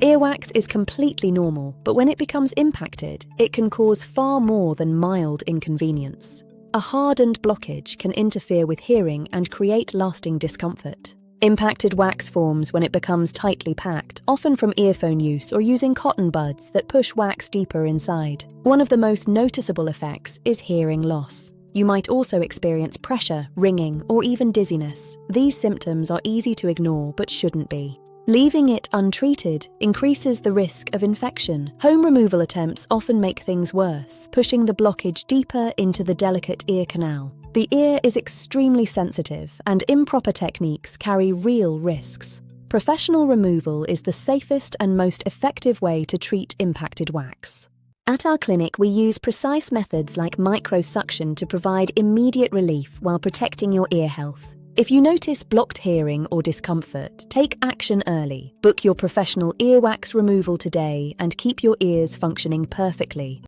Earwax is completely normal, but when it becomes impacted, it can cause far more than mild inconvenience. A hardened blockage can interfere with hearing and create lasting discomfort. Impacted wax forms when it becomes tightly packed, often from earphone use or using cotton buds that push wax deeper inside. One of the most noticeable effects is hearing loss. You might also experience pressure, ringing, or even dizziness. These symptoms are easy to ignore but shouldn't be. Leaving it untreated increases the risk of infection. Home removal attempts often make things worse, pushing the blockage deeper into the delicate ear canal. The ear is extremely sensitive, and improper techniques carry real risks. Professional removal is the safest and most effective way to treat impacted wax. At our clinic, we use precise methods like microsuction to provide immediate relief while protecting your ear health. If you notice blocked hearing or discomfort, take action early. Book your professional earwax removal today and keep your ears functioning perfectly.